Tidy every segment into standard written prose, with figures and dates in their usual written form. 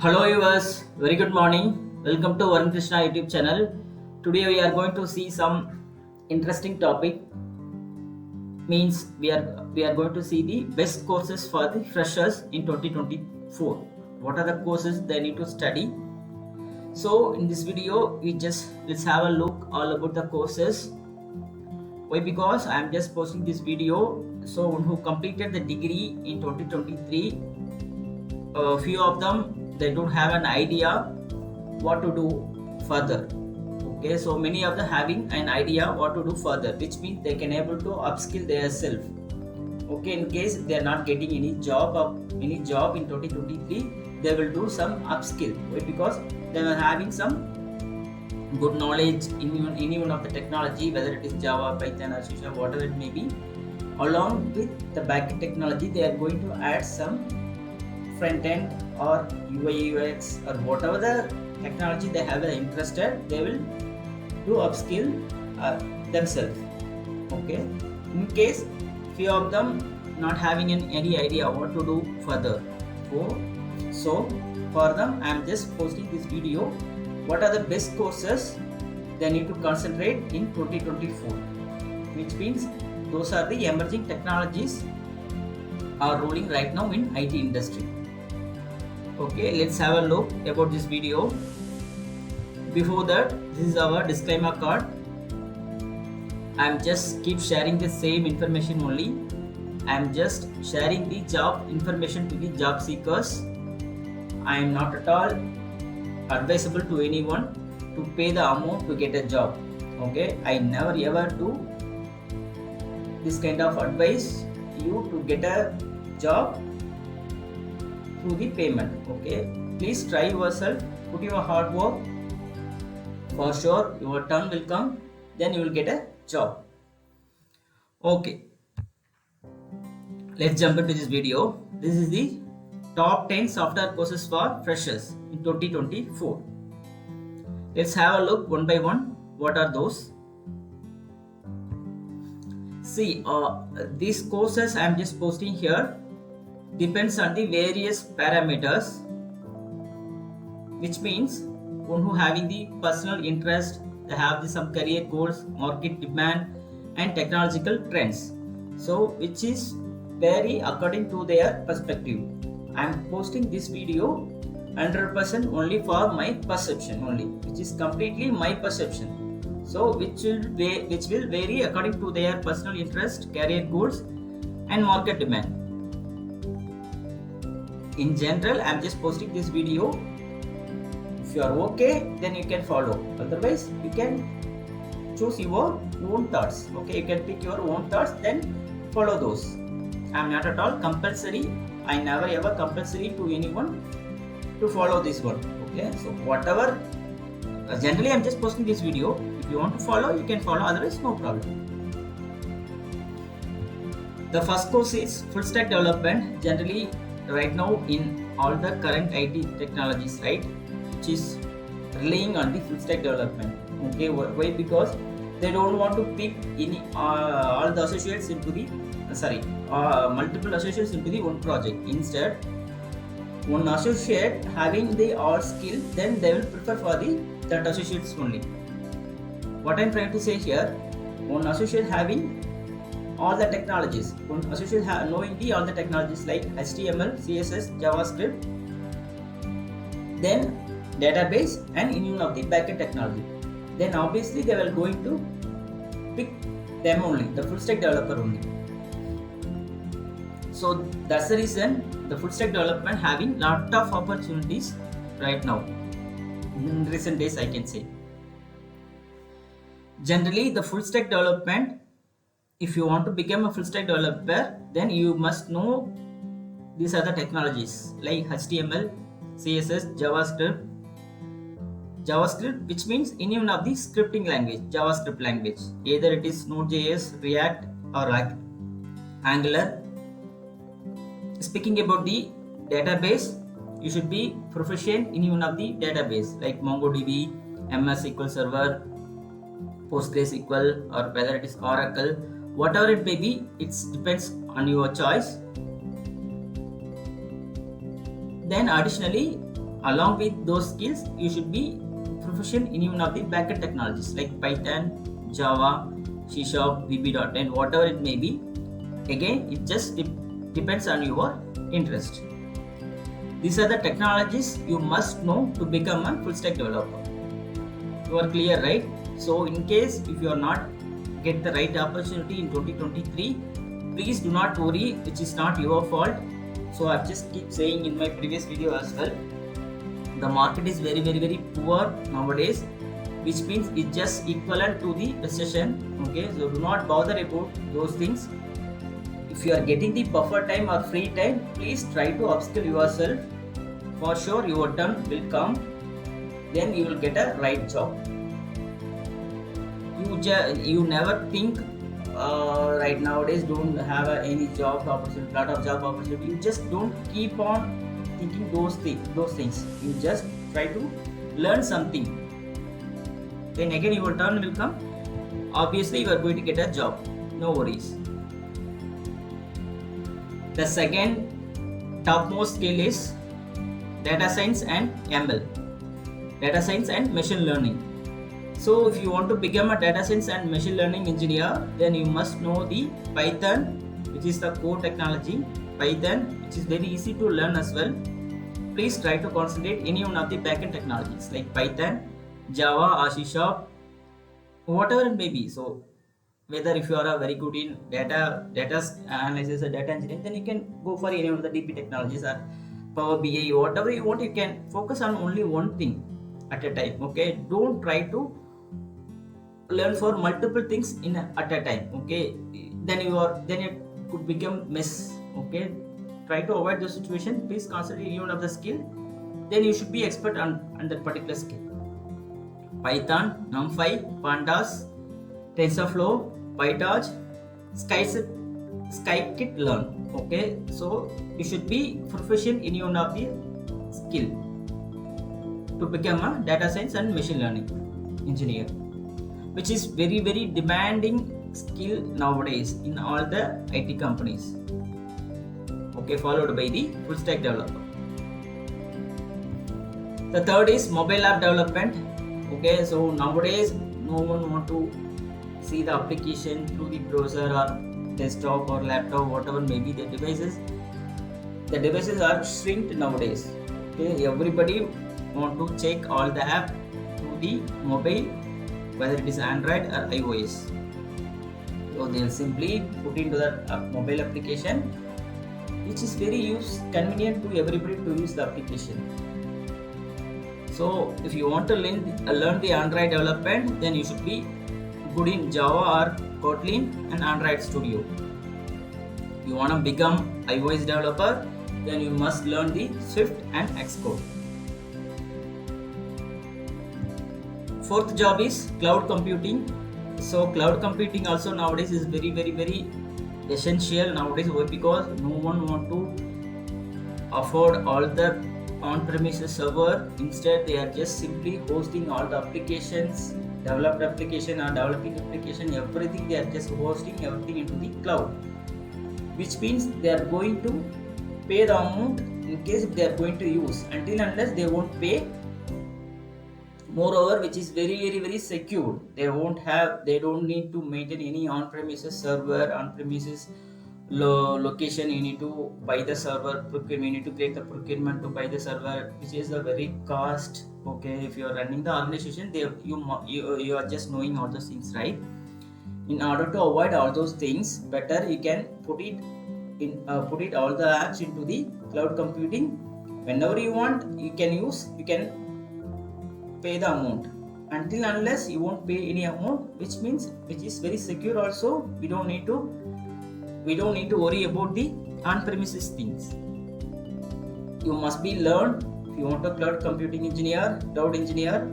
Hello viewers, very good morning. Welcome to Varun Krishna YouTube channel. Today we are going to see some interesting topic. Means we are going to see the best courses for the freshers in 2024. What are the courses they need to study? So in this video, let's have a look all about the courses. Why? Because I am just posting this video. So who completed the degree in 2023, a few of them they don't have an idea what to do further. Okay, so many of them having an idea what to do further, which means they can able to upskill themselves. Okay, in case they are not getting any job in 2023, they will do some upskill. Why? Because they are having some good knowledge in any one of the technology, whether it is Java, Python, or C#, whatever it may be. Along with the backend technology, they are going to add some front end or UIUX or whatever the technology they have interested, they will do upskill themselves. Okay, in case few of them not having any idea what to do further, so for them I am just posting this video. What are the best courses they need to concentrate in 2024, which means those are the emerging technologies are ruling right now in IT industry. Okay, let's have a look about this video. Before that, this is our disclaimer card. I'm just keep sharing the same information only. I'm just sharing the job information to the job seekers. I am not at all advisable to anyone to pay the amount to get a job. Okay, I never ever do this kind of advice you to get a job through the payment. Okay, please try yourself, put your hard work. For sure your turn will come, then you will get a job. Okay, let's jump into this video. This is the top 10 software courses for freshers in 2024. Let's have a look one by one. What are those? See, these courses I am just posting here depends on the various parameters, which means one who having the personal interest, they have some career goals, market demand and technological trends, so which is vary according to their perspective. I am posting this video 100% only for my perception only, which is completely my perception, so which will vary according to their personal interest, career goals and market demand. In general, I am just posting this video. If you are okay, then you can follow. Otherwise, you can choose your own thoughts. Okay, you can pick your own thoughts, then follow those. I am not at all compulsory. I never ever compulsory to anyone to follow this one. Okay, so whatever. Generally, I am just posting this video. If you want to follow, you can follow. Otherwise, no problem. The first course is full stack development. Generally, right now in all the current IT technologies, right, which is relying on the full stack development. Okay, why? Because they don't want to pick any all the associates into the multiple associates into the one project. Instead, one associate having the all skill, then they will prefer for that associates only. What I'm trying to say here, one associate having all the technologies, one associate knowing all the technologies like HTML, CSS, JavaScript, then database and any one of the backend technology, then obviously they will going to pick them only, the full stack developer only. So that's the reason the full stack development having lot of opportunities right now in recent days, I can say. Generally, the full stack development, if you want to become a full stack developer, then you must know these are the technologies like HTML, CSS, JavaScript, which means any one of the scripting language, JavaScript language, either it is Node.js, React or like Angular. Speaking about the database, you should be proficient in one of the database like MongoDB, MS SQL Server, PostgreSQL, or whether it is Oracle, whatever it may be, it depends on your choice. Then additionally, along with those skills, you should be proficient in even of the backend technologies like Python, Java, C Sharp, VB.NET, whatever it may be. Again, it just depends on your interest. These are the technologies you must know to become a full stack developer. You are clear, right? So in case if you are not get the right opportunity in 2023, please do not worry, which is not your fault. So I just keep saying in my previous video as well, the market is very poor nowadays, which means it's just equivalent to the recession. Okay, so do not bother about those things. If you are getting the buffer time or free time, please try to upskill yourself. For sure your turn will come, then you will get a right job. You never think right nowadays don't have any job opportunity, lot of job opportunity. You just don't keep on thinking those things. You just try to learn something, then again your turn will come. Obviously you are going to get a job, no worries. The second topmost skill is data science and ML, data science and machine learning. So if you want to become a data science and machine learning engineer, then you must know the Python, which is the core technology. Python, which is very easy to learn as well. Please try to concentrate any one of the backend technologies like Python, Java, or C Sharp, whatever it may be. So whether if you are very good in data analysis or data engineering, then you can go for any of the DP technologies or Power BI, whatever you want. You can focus on only one thing at a time. Okay, don't try to learn for multiple things at a time. Okay, then it could become mess. Okay, try to avoid the situation. Please concentrate in one of the skill, then you should be expert on that particular skill. Python, NumPy, Pandas, TensorFlow, PyTorch, Scikit-learn. Okay, so you should be proficient in one of the skill to become a data science and machine learning engineer, which is very demanding skill nowadays in all the IT companies. Okay, followed by the full stack developer. The third is mobile app development. Okay, so nowadays no one want to see the application through the browser or desktop or laptop, whatever may be the devices. The devices are shrinked nowadays. Okay, everybody want to check all the app through the mobile, whether it is Android or iOS. So they'll simply put into that mobile application, which is very convenient to everybody to use the application. So if you want to learn the Android development, then you should be good in Java or Kotlin and Android Studio. You want to become iOS developer, then you must learn the Swift and Xcode. Fourth job is cloud computing. So cloud computing also nowadays is very essential nowadays. Why? Because no one want to afford all the on-premises server. Instead, they are just simply hosting all the applications, developed application or developing application, everything they are just hosting everything into the cloud, which means they are going to pay the amount in case if they are going to use. Until unless they won't pay. Moreover, which is very secure. They don't need to maintain any on-premises server, on-premises location. You need to buy the server procurement, you need to create the procurement to buy the server, which is a very cost. Okay, if you are running the organization, you are just knowing all those things, right? In order to avoid all those things, better you can put it all the apps into the cloud computing. Whenever you want, you can pay the amount. Until unless you won't pay any amount, which is very secure also. We don't need to worry about the on-premises things. You must be learned. If you want a cloud computing engineer, cloud engineer,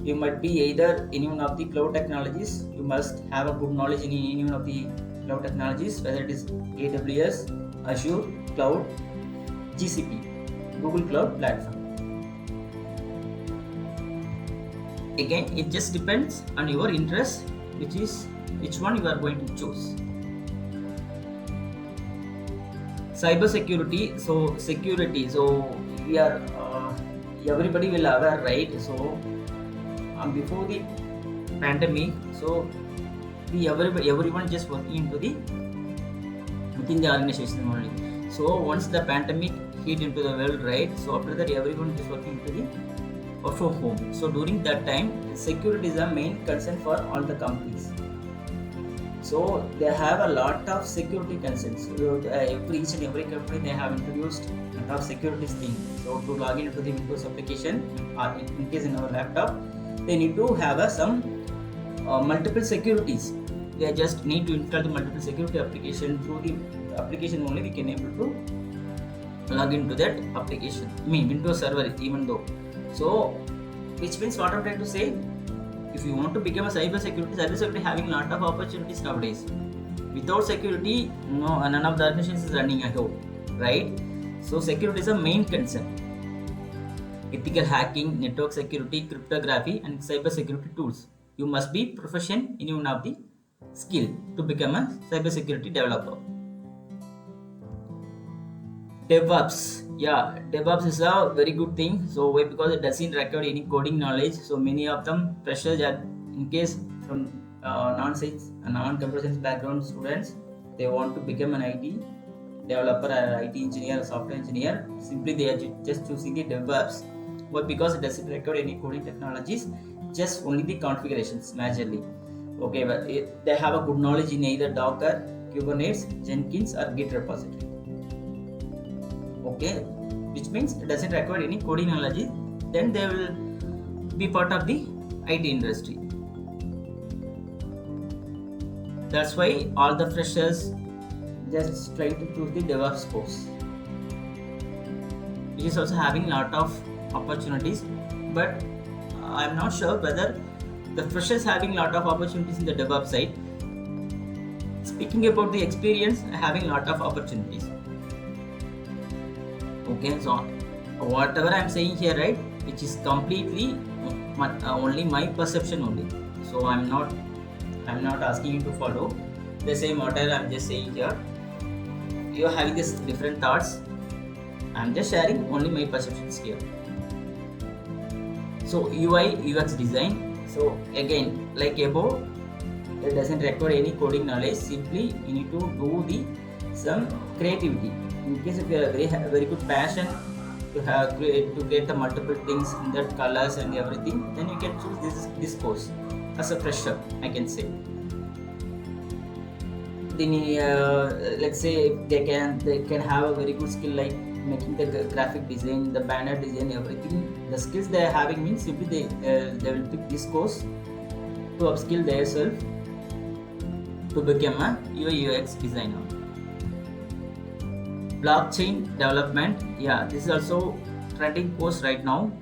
you might be either any one of the cloud technologies. You must have a good knowledge in any one of the cloud technologies, whether it is AWS, Azure Cloud, GCP, Google Cloud Platform. Again, it just depends on your interest, which one you are going to choose. Cyber security. So we are everybody will aware, right? So before the pandemic, so everyone just working into the within the organization only. So once the pandemic hit into the world, right? So after that, everyone is working into the work from home. So during that time, security is a main concern for all the companies. So they have a lot of security concerns. Each and every company they have introduced a lot of security thing. So to log into the Windows application, or in case in our laptop, they need to have some multiple securities. They just need to install the multiple security application. Through the application only we can able to log into that application. Windows server even though. So which means what I'm trying to say, if you want to become a cyber security having a lot of opportunities nowadays. Without security, none of the organizations is running at all, right? So security is a main concern. Ethical hacking, network security, cryptography, and cyber security tools. You must be proficient in one of the skill to become a cyber security developer. Devops, Devops is a very good thing. So why? Because it doesn't require any coding knowledge. So many of them freshers are, in case from non-science and non-computer science background students, they want to become an IT developer or IT engineer or software engineer. Simply they are just choosing the Devops. Why? Because it doesn't require any coding technologies, just only the configurations majorly. Okay, but they have a good knowledge in either Docker, Kubernetes, Jenkins, or Git repository. Okay, which means it doesn't require any coding knowledge, then they will be part of the IT industry. That's why all the freshers just try to choose the DevOps course, which is also having a lot of opportunities, but I'm not sure whether the freshers having a lot of opportunities in the DevOps side. Speaking about the experience, having a lot of opportunities. Okay, so whatever I'm saying here, right, which is completely only my perception only. So I'm not asking you to follow the same model. I'm just saying here, you're having this different thoughts. I'm just sharing only my perceptions here. So UIUX design. So again, like above, it doesn't require any coding knowledge. Simply you need to do some creativity. In case if you have a very good passion to create the multiple things in that colors and everything, then you can choose this course as a fresher, I can say. Then let's say they can have a very good skill like making the graphic design, the banner design, everything. The skills they are having means simply they will pick this course to upskill themselves to become a UIUX designer. Blockchain development, this is also trending course right now.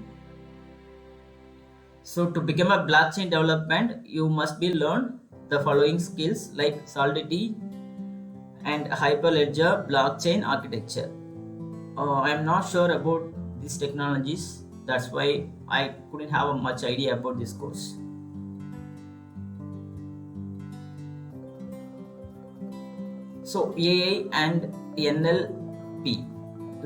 So to become a blockchain development, you must be learn the following skills like Solidity and Hyperledger blockchain architecture. I'm not sure about these technologies, that's why I couldn't have much idea about this course. So AI and NLP.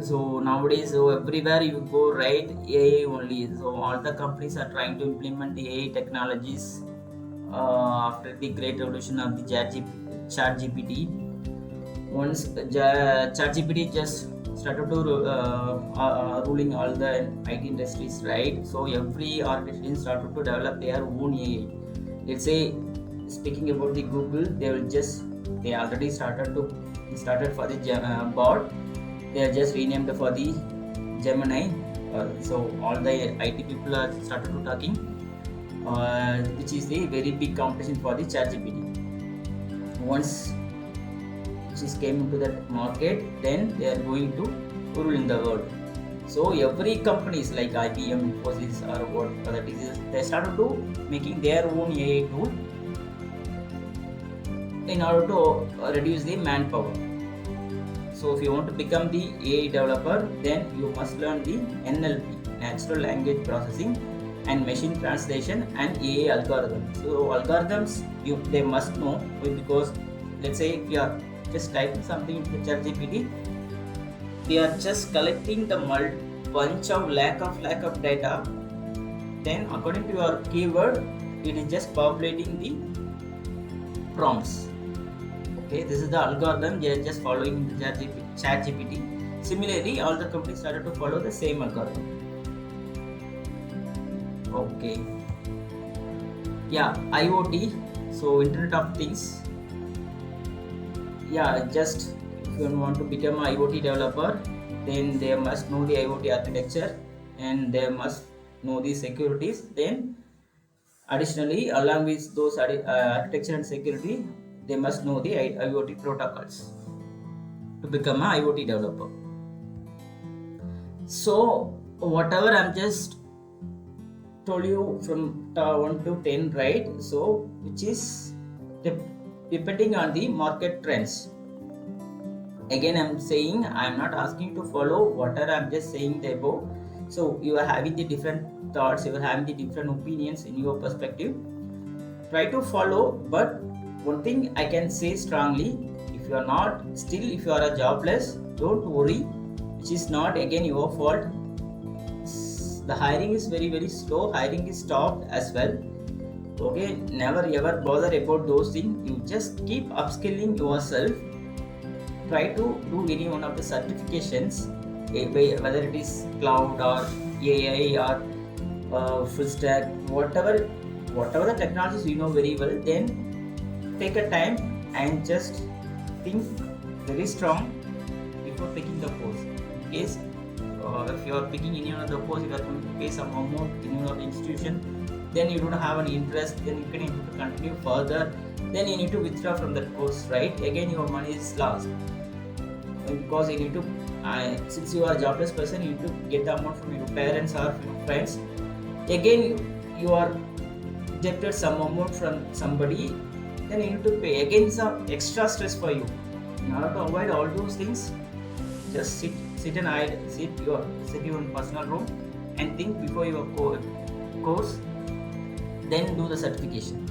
So nowadays, everywhere you go, right, AI only. So all the companies are trying to implement the AI technologies after the great revolution of the ChatGPT. Once ChatGPT just started to ruling all the IT industries, right? So every organization started to develop their own AI. Let's say, speaking about the Google, they already started for the bot. They are just renamed for the Gemini. So all the IT people are started to talking, which is the very big competition for the ChatGPT. Once this came into that market, then they are going to rule in the world. So every companies like IBM, Infosys, or what other diseases, they started to making their own AI tool in order to reduce the manpower. So if you want to become the AI developer, then you must learn the NLP, natural language processing, and machine translation, and AI algorithms. So algorithms they must know, because let's say if you are just typing something into ChatGPT, we are just collecting the bunch of lack of data, then according to your keyword it is just populating the prompts. Okay, this is the algorithm they are just following the chat GPT. Similarly, all the companies started to follow the same algorithm. Okay, yeah, IoT, so Internet of Things. Yeah, just if you want to become an IoT developer, then they must know the IoT architecture and they must know the securities. Then additionally, along with those architecture and security, they must know the IoT protocols to become an IoT developer. So whatever I'm just told you from 1 to 10, right? So which is depending on the market trends. Again, I'm saying I'm not asking to follow whatever, I'm just saying the above. So you are having the different thoughts, you are having the different opinions in your perspective. Try to follow, but one thing I can say strongly, if you are not still, if you are a jobless, don't worry, which is not again your fault. The hiring is very slow, hiring is stopped as well. Okay, never ever bother about those things. You just keep upskilling yourself. Try to do any one of the certifications, whether it is cloud or AI or full stack, whatever the technologies you know very well. Then take a time and just think very strong before picking the course. In case if you are picking any one of the course, you are going to pay some amount in one of the institution, then you don't have any interest, then you can able to continue further, then you need to withdraw from that course, right? Again your money is lost, because you need to since you are a jobless person, you need to get the amount from your parents or your friends. Again you are debted some amount from somebody, then you need to pay. Again some extra stress for you. In order to avoid all those things, just sit your personal room and think before your course, then do the certification.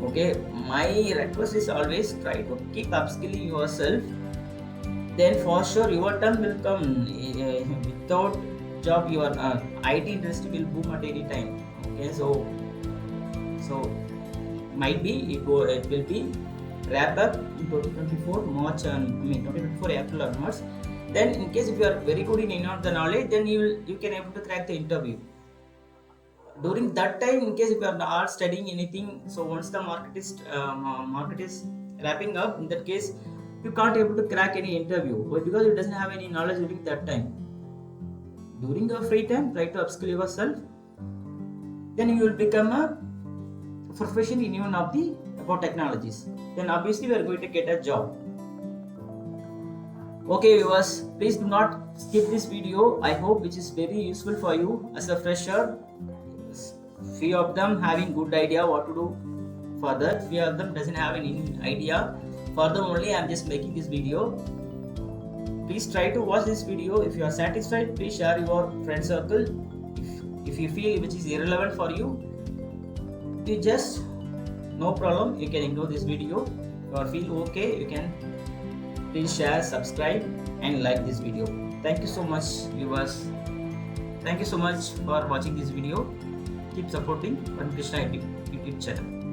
Okay, my request is always try to keep upskilling yourself, then for sure your turn will come. Without job, your IT industry will boom at any time. Okay, so might be it will be wrap up in 2024 March and 2024 April onwards. Then in case if you are very good in any of the knowledge, then you can able to crack the interview. During that time, in case if you are not studying anything, so once the market is wrapping up, in that case you can't able to crack any interview because you doesn't have any knowledge during that time. During your free time, try to upskill yourself, then you will become a profession in one of the about technologies. Then obviously we are going to get a job. Okay viewers, please do not skip this video. I hope which is very useful for you as a fresher. Few of them having good idea what to do further, few of them doesn't have any idea. For them only I am just making this video. Please try to watch this video. If you are satisfied, please share your friend circle. If you feel which is irrelevant for you, you just no problem, you can ignore this video. If you feel okay, you can please share, subscribe and like this video. Thank you so much viewers. Thank you so much for watching this video. Keep supporting Krishna YouTube channel.